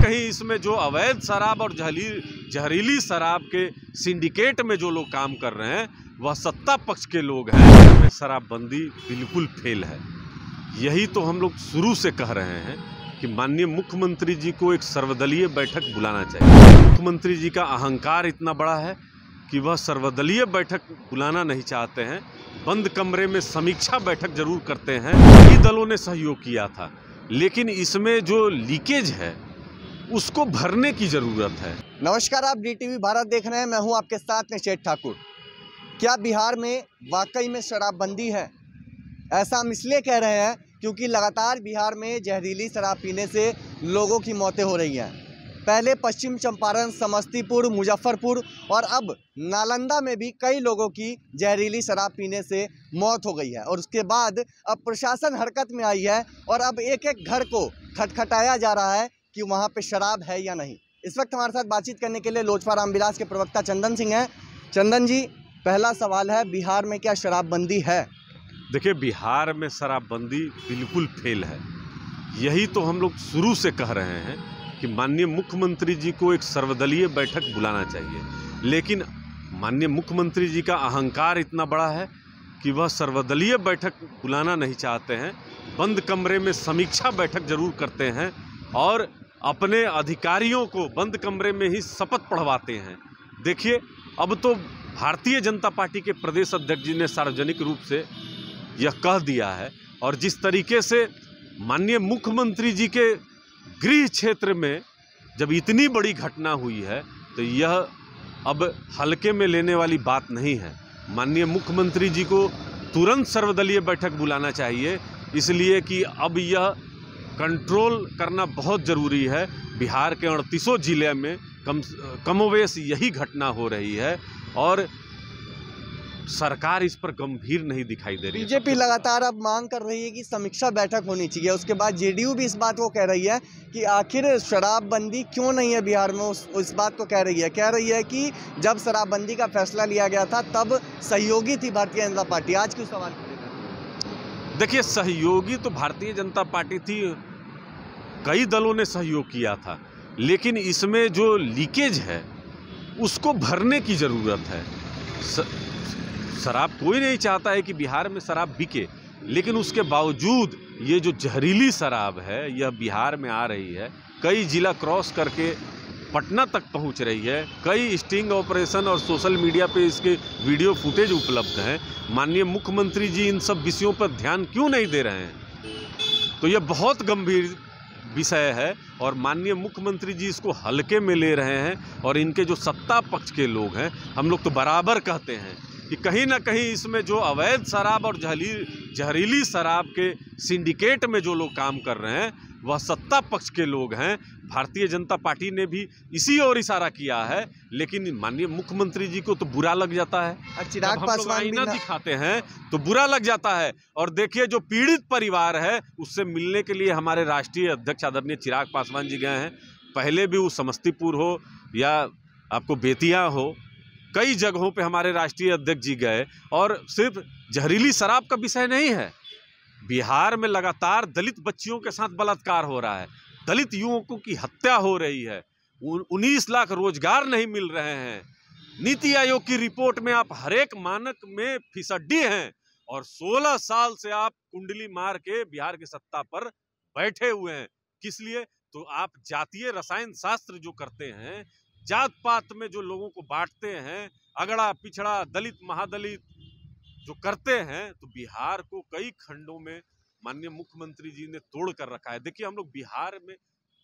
कहीं इसमें जो अवैध शराब और जहरीली शराब के सिंडिकेट में जो लोग काम कर रहे हैं वह सत्ता पक्ष के लोग हैं। शराबबंदी बिल्कुल फेल है। यही तो हम लोग शुरू से कह रहे हैं कि माननीय मुख्यमंत्री जी को एक सर्वदलीय बैठक बुलाना चाहिए। मुख्यमंत्री जी का अहंकार इतना बड़ा है कि वह सर्वदलीय बैठक बुलाना नहीं चाहते हैं, बंद कमरे में समीक्षा बैठक जरूर करते हैं। कई दलों ने सहयोग किया था, लेकिन इसमें जो लीकेज है उसको भरने की जरूरत है। नमस्कार, आप DTV भारत देख रहे हैं। मैं हूं आपके साथ निषेध ठाकुर। क्या बिहार में वाकई में शराबबंदी है? ऐसा हम इसलिए कह रहे हैं क्योंकि लगातार बिहार में जहरीली शराब पीने से लोगों की मौतें हो रही हैं। पहले पश्चिम चंपारण, समस्तीपुर, मुजफ्फरपुर और अब नालंदा में भी कई लोगों की जहरीली शराब पीने से मौत हो गई है। और उसके बाद अब प्रशासन हरकत में आई है और अब एक एक घर को खटखटाया जा रहा है कि वहाँ पे शराब है या नहीं। इस वक्त हमारे साथ बातचीत करने के लिए लोजपा रामविलास के प्रवक्ता चंदन सिंह हैं। चंदन जी, पहला सवाल है, बिहार में क्या शराबबंदी है? देखिए, बिहार में शराबबंदी बिल्कुल फेल है। यही तो हम लोग शुरू से कह रहे हैं कि माननीय मुख्यमंत्री जी को एक सर्वदलीय बैठक बुलाना चाहिए, लेकिन माननीय मुख्यमंत्री जी का अहंकार इतना बड़ा है कि वह सर्वदलीय बैठक बुलाना नहीं चाहते हैं, बंद कमरे में समीक्षा बैठक जरूर करते हैं और अपने अधिकारियों को बंद कमरे में ही शपथ पढ़वाते हैं। देखिए, अब तो भारतीय जनता पार्टी के प्रदेश अध्यक्ष जी ने सार्वजनिक रूप से यह कह दिया है, और जिस तरीके से माननीय मुख्यमंत्री जी के गृह क्षेत्र में जब इतनी बड़ी घटना हुई है तो यह अब हल्के में लेने वाली बात नहीं है। माननीय मुख्यमंत्री जी को तुरंत सर्वदलीय बैठक बुलाना चाहिए, इसलिए कि अब यह कंट्रोल करना बहुत ज़रूरी है। बिहार के 38 जिले में कमोवेश यही घटना हो रही है और सरकार इस पर गंभीर नहीं दिखाई दे रही है। बीजेपी लगातार अब मांग कर रही है कि समीक्षा बैठक होनी चाहिए। उसके बाद JDU भी इस बात को कह रही है कि आखिर शराबबंदी क्यों नहीं है बिहार में। उस बात को कह रही है कि जब शराबबंदी का फैसला लिया गया था तब सहयोगी थी भारतीय जनता पार्टी। आज क्यों सवाल? देखिए, सहयोगी तो भारतीय जनता पार्टी थी, कई दलों ने सहयोग किया था, लेकिन इसमें जो लीकेज है उसको भरने की ज़रूरत है। शराब कोई नहीं चाहता है कि बिहार में शराब बिके, लेकिन उसके बावजूद ये जो जहरीली शराब है यह बिहार में आ रही है, कई जिला क्रॉस करके पटना तक पहुंच रही है। कई स्टिंग ऑपरेशन और सोशल मीडिया पे इसके वीडियो फुटेज उपलब्ध हैं। माननीय मुख्यमंत्री जी इन सब विषयों पर ध्यान क्यों नहीं दे रहे हैं? तो यह बहुत गंभीर विषय है और माननीय मुख्यमंत्री जी इसको हल्के में ले रहे हैं। और इनके जो सत्ता पक्ष के लोग हैं, हम लोग तो बराबर कहते हैं कि कहीं ना कहीं इसमें जो अवैध शराब और जहरीली शराब के सिंडिकेट में जो लोग काम कर रहे हैं वह सत्ता पक्ष के लोग हैं। भारतीय जनता पार्टी ने भी इसी ओर इशारा किया है, लेकिन माननीय मुख्यमंत्री जी को तो बुरा लग जाता है। चिराग पासवान आईना दिखाते हैं तो बुरा लग जाता है। और देखिए, जो पीड़ित परिवार है उससे मिलने के लिए हमारे राष्ट्रीय अध्यक्ष आदरणीय चिराग पासवान जी गए हैं। पहले भी वो समस्तीपुर हो या आपको बेतिया हो, कई जगहों पे हमारे राष्ट्रीय अध्यक्ष जी गए। और सिर्फ जहरीली शराब का विषय नहीं है, बिहार में लगातार दलित बच्चियों के साथ बलात्कार हो रहा है, दलित युवकों की हत्या हो रही है, 19 लाख रोजगार नहीं मिल रहे हैं। नीति आयोग की रिपोर्ट में आप हरेक मानक में फिसड्डी हैं और 16 साल से आप कुंडली मार के बिहार की सत्ता पर बैठे हुए हैं। किस लिए? तो आप जातीय रसायन शास्त्र जो करते हैं, जात पात में जो लोगों को बांटते हैं, अगड़ा पिछड़ा दलित महादलित जो करते हैं, तो बिहार को कई खंडों में माननीय मुख्यमंत्री जी ने तोड़ कर रखा है। देखिए, हम लोग बिहार में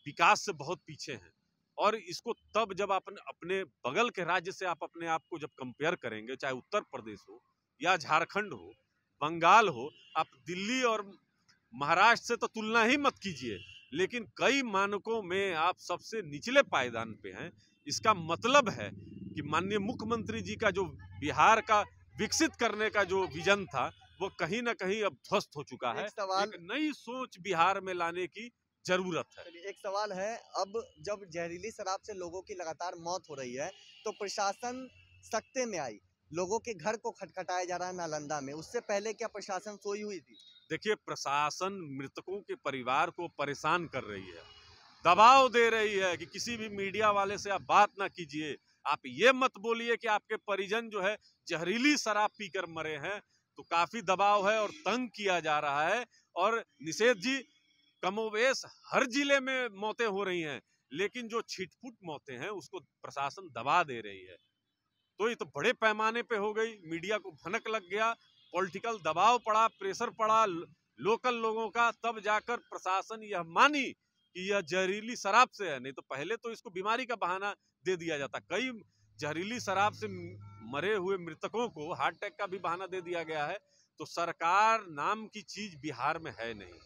विकास से बहुत पीछे हैं और इसको तब जब आप अपने बगल के राज्य से आप अपने आप को जब कंपेयर करेंगे, चाहे उत्तर प्रदेश हो या झारखंड हो, बंगाल हो, आप दिल्ली और महाराष्ट्र से तो तुलना ही मत कीजिए, लेकिन कई मानकों में आप सबसे निचले पायदान पे हैं। इसका मतलब है कि माननीय मुख्यमंत्री जी का जो बिहार का विकसित करने का जो विजन था वो कहीं ना कहीं अब ध्वस्त हो चुका है। एक नई सोच बिहार में लाने की जरूरत है। एक सवाल है, अब जब जहरीली शराब से लोगों की लगातार मौत हो रही है तो प्रशासन सख्ते में आई, लोगों के घर को खटखटाया जा रहा है नालंदा में। उससे पहले क्या प्रशासन सोई हुई थी? देखिए, प्रशासन मृतकों के परिवार को परेशान कर रही है दबाव दे रही है कि किसी भी मीडिया वाले से आप बात ना कीजिए, आप ये मत बोलिए कि आपके परिजन जो है जहरीली शराब पीकर मरे हैं। तो काफी दबाव है और तंग किया जा रहा है। और निषेध जी, कमोबेश हर जिले में मौतें हो रही हैं, लेकिन जो छिटपुट मौतें हैं उसको प्रशासन दबा दे रही है। तो ये तो बड़े पैमाने पे हो गई, मीडिया को भनक लग गया, पॉलिटिकल दबाव पड़ा, प्रेशर पड़ा लोकल लोगों का, तब जाकर प्रशासन यह मानी कि यह जहरीली शराब से है। नहीं तो पहले तो इसको बीमारी का बहाना दे दिया जाता। कई जहरीली शराब से मरे हुए मृतकों को हार्ट अटैक का भी बहाना दे दिया गया है। तो सरकार नाम की चीज बिहार में है नहीं।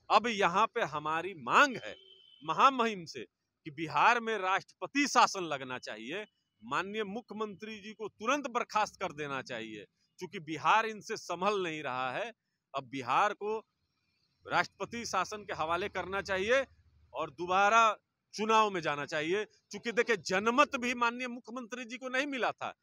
अब यहाँ पे हमारी मांग है महामहिम से कि बिहार में राष्ट्रपति शासन लगना चाहिए, माननीय मुख्यमंत्री जी को तुरंत बर्खास्त कर देना चाहिए, क्योंकि बिहार इनसे संभल नहीं रहा है। अब बिहार को राष्ट्रपति शासन के हवाले करना चाहिए और दोबारा चुनाव में जाना चाहिए, क्योंकि देखिए जनमत भी माननीय मुख्यमंत्री जी को नहीं मिला था।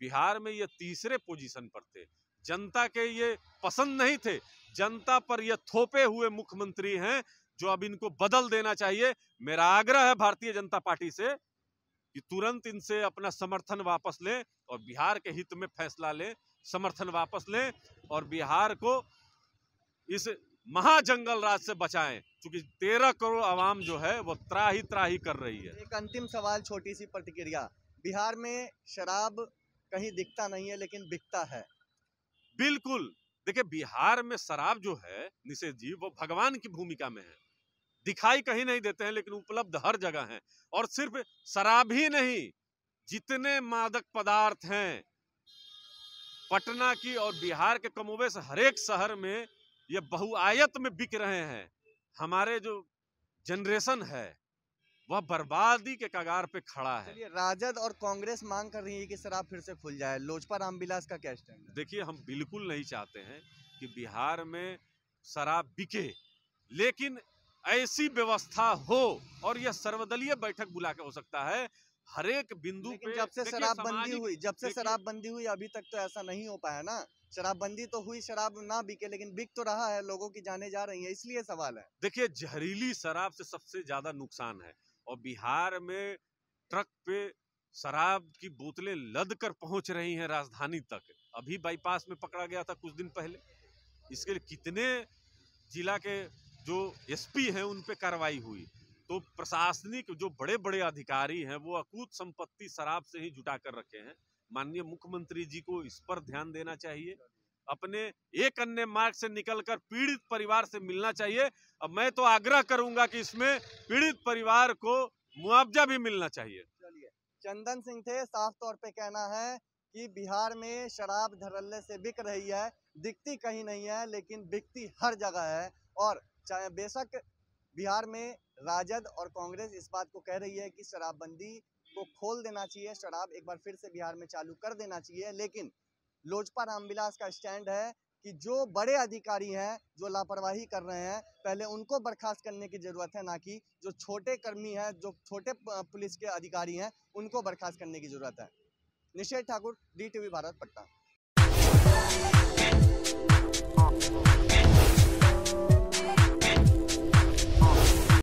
बिहार में ये तीसरे पोजीशन पर थे, जनता के ये पसंद नहीं थे, जनता पर ये थोपे हुए मुख्यमंत्री हैं जो अब इनको बदल देना चाहिए। मेरा आग्रह है भारतीय जनता पार्टी से कि तुरंत इनसे अपना समर्थन वापस लें और बिहार के हित में फैसला लें, समर्थन वापस लें और बिहार को इस महाजंगल राज से बचाएं, क्योंकि 13 करोड़ आवाम जो है वो त्राही कर रही है। एक अंतिम सवाल, छोटी सी प्रतिक्रिया, बिहार में शराब कहीं दिखता नहीं है लेकिन बिकता है। बिल्कुल, देखिए बिहार में शराब जो है निषेध जी, वो भगवान की भूमिका में है, दिखाई कहीं नहीं देते हैं लेकिन उपलब्ध हर जगह हैं। और सिर्फ शराब ही नहीं, जितने मादक पदार्थ हैं पटना की और बिहार के कमोबेश हर एक शहर में ये बहुआयत में बिक रहे हैं। हमारे जो जनरेशन है वह बर्बादी के कगार पे खड़ा है। राजद और कांग्रेस मांग कर रही है कि शराब फिर से खुल जाए, लोजपा रामविलास का क्या स्टैंड है? देखिए, हम बिल्कुल नहीं चाहते हैं कि बिहार में शराब बिके, लेकिन ऐसी व्यवस्था हो, और यह सर्वदलीय बैठक बुला के हो सकता है हर एक बिंदु पे। जब से शराबबंदी हुई अभी तक तो ऐसा नहीं हो पाया ना। शराबबंदी तो हुई, शराब ना बिके, लेकिन बिक तो रहा है, लोगों की जाने जा रही है, इसलिए सवाल है। देखिए, जहरीली शराब से सबसे ज्यादा नुकसान है और बिहार में ट्रक पे शराब की बोतलें लद कर पहुंच रही हैं राजधानी तक। अभी बाईपास में पकड़ा गया था कुछ दिन पहले। इसके लिए कितने जिला के जो एसपी हैं उन पे कार्रवाई हुई। तो प्रशासनिक जो बड़े बड़े अधिकारी हैं वो अकूत संपत्ति शराब से ही जुटा कर रखे हैं। माननीय मुख्यमंत्री जी को इस पर ध्यान देना चाहिए, अपने एक अन्य मार्ग से निकलकर पीड़ित परिवार से मिलना चाहिए। अब मैं तो आग्रह करूंगा कि इसमें पीड़ित परिवार को मुआवजा भी मिलना चाहिए। चलिए, चंदन सिंह थे, साफ तौर पे कहना है कि बिहार में शराब धड़ल्ले से बिक रही है, दिखती कहीं नहीं है लेकिन बिकती हर जगह है। और बेशक बिहार में राजद और कांग्रेस इस बात को कह रही है कि शराबबंदी को खोल देना चाहिए, शराब एक बार फिर से बिहार में चालू कर देना चाहिए, लेकिन लोजपा रामविलास का स्टैंड है कि जो बड़े अधिकारी हैं जो लापरवाही कर रहे हैं पहले उनको बर्खास्त करने की जरूरत है, ना कि जो छोटे कर्मी हैं, जो छोटे पुलिस के अधिकारी हैं उनको बर्खास्त करने की जरूरत है। निषेध ठाकुर, DTV भारत, पटना।